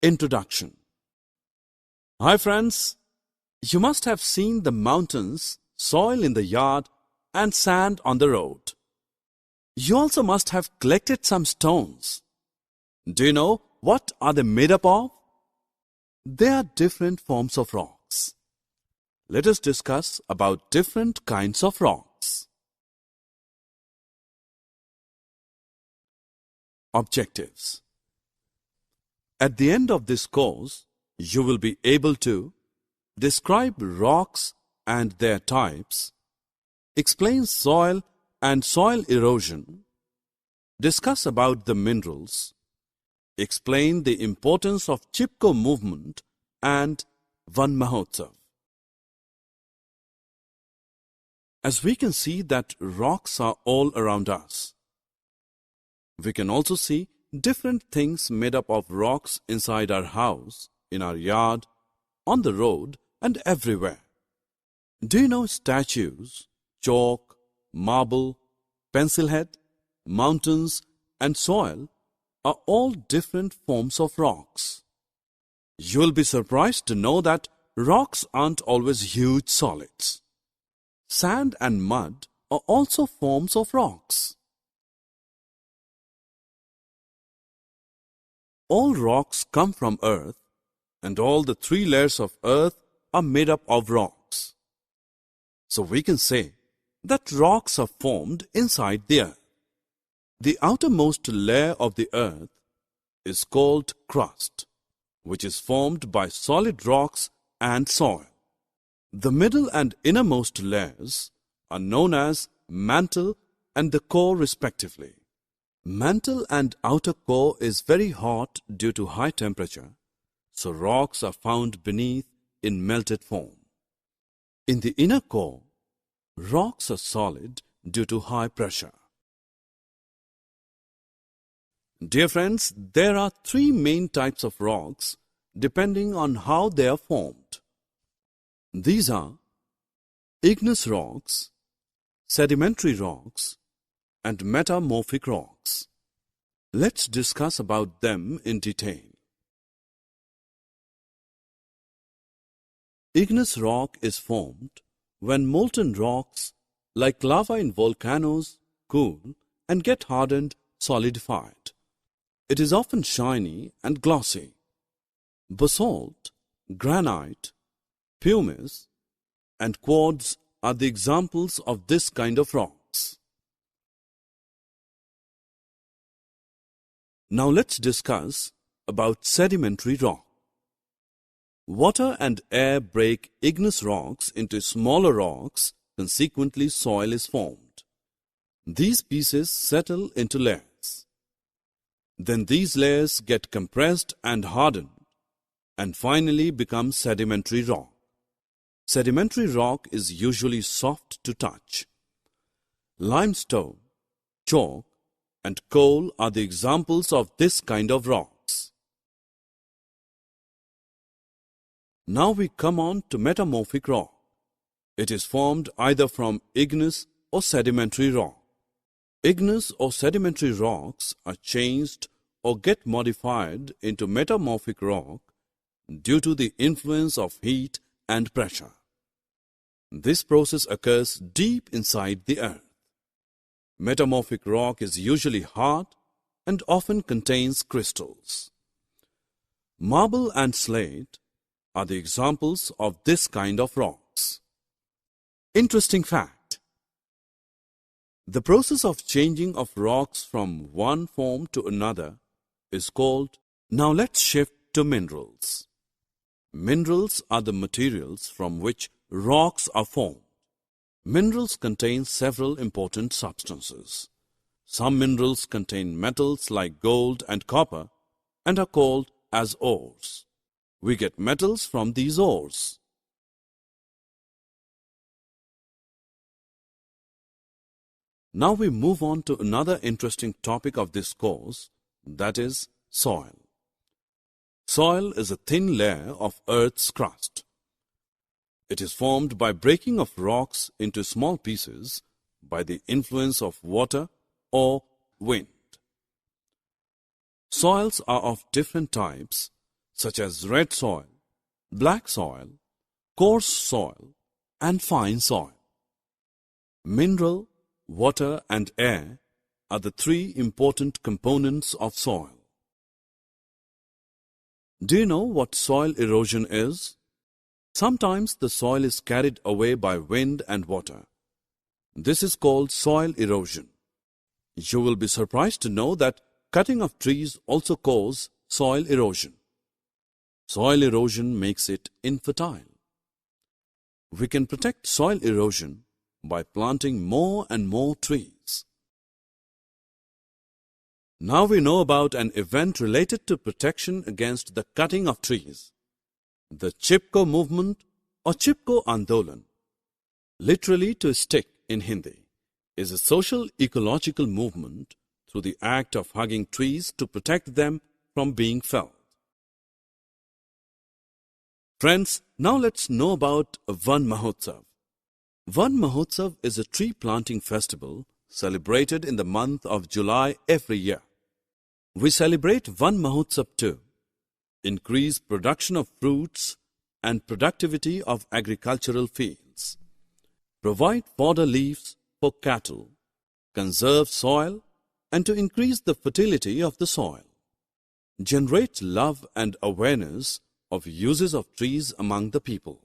Introduction. Hi friends, you must have seen the mountains, soil in the yard and sand on the road. You also must have collected some stones. Do you know what are they made up of? They are different forms of rocks. Let us discuss about different kinds of rocks. Objectives. At the end of this course, you will be able to describe rocks and their types, explain soil and soil erosion, discuss about the minerals, explain the importance of Chipko movement and Van Mahotsav. As we can see that rocks are all around us. We can also see different things made up of rocks inside our house, in our yard, on the road and everywhere. Do you know statues, chalk, marble, pencil head, mountains and soil are all different forms of rocks? You will be surprised to know that rocks aren't always huge solids. Sand and mud are also forms of rocks. All rocks come from earth, and all the three layers of earth are made up of rocks. So we can say that rocks are formed inside the earth. The outermost layer of the earth is called crust, which is formed by solid rocks and soil. The middle and innermost layers are known as mantle and the core respectively. Mantle and outer core is very hot due to high temperature, so rocks are found beneath in melted form. In the inner core, rocks are solid due to high pressure. Dear friends, there are three main types of rocks depending on how they are formed. These are igneous rocks, sedimentary rocks, and metamorphic rocks. Let's discuss about them in detail. Igneous rock is formed when molten rocks like lava in volcanoes cool and get hardened, solidified. It is often shiny and glossy. Basalt, granite, pumice, and quartz are the examples of this kind of rocks. Now let's discuss about sedimentary rock. Water and air break igneous rocks into smaller rocks, consequently soil is formed. These pieces settle into layers. Then these layers get compressed and hardened, and finally become sedimentary rock. Sedimentary rock is usually soft to touch. Limestone, chalk, and coal are the examples of this kind of rocks. Now we come on to metamorphic rock. It is formed either from igneous or sedimentary rock. Igneous or sedimentary rocks are changed or get modified into metamorphic rock due to the influence of heat and pressure. This process occurs deep inside the earth. Metamorphic rock is usually hard and often contains crystals. Marble and slate are the examples of this kind of rocks. Interesting fact. The process of changing of rocks from one form to another is called. Now let's shift to minerals. Minerals are the materials from which rocks are formed. Minerals contain several important substances. Some minerals contain metals like gold and copper and are called as ores. We get metals from these ores. Now we move on to another interesting topic of this course, that is soil. Soil is a thin layer of Earth's crust. It is formed by breaking of rocks into small pieces by the influence of water or wind. Soils are of different types such as red soil, black soil, coarse soil, and fine soil. Mineral, water, and air are the three important components of soil. Do you know what soil erosion is? Sometimes the soil is carried away by wind and water. This is called soil erosion. You will be surprised to know that cutting of trees also causes soil erosion. Soil erosion makes it infertile. We can protect soil erosion by planting more and more trees. Now we know about an event related to protection against the cutting of trees. The Chipko movement or Chipko Andolan, literally to stick in Hindi, is a social ecological movement through the act of hugging trees to protect them from being felled. Friends, now let's know about Van Mahotsav. Van Mahotsav is a tree planting festival celebrated in the month of July every year. We celebrate Van Mahotsav to increase production of fruits and productivity of agricultural fields, provide fodder leaves for cattle, conserve soil, and to increase the fertility of the soil, generate love and awareness of uses of trees among the people.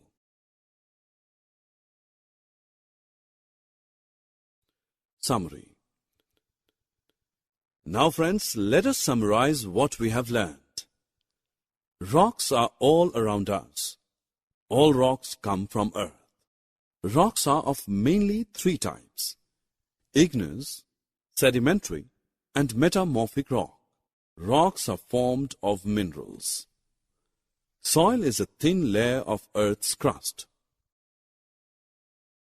Summary. Now friends, let us summarize what we have learned. Rocks are all around us. All rocks come from earth. Rocks are of mainly three types: igneous, sedimentary, and metamorphic rock. Rocks are formed of minerals. Soil is a thin layer of earth's crust.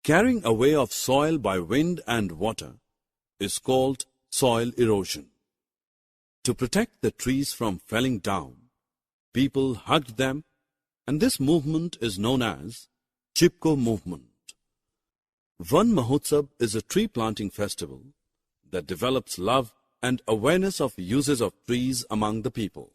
Carrying away of soil by wind and water is called soil erosion. To protect the trees from felling down, people hugged them, and this movement is known as Chipko movement. Van Mahotsav is a tree planting festival that develops love and awareness of uses of trees among the people.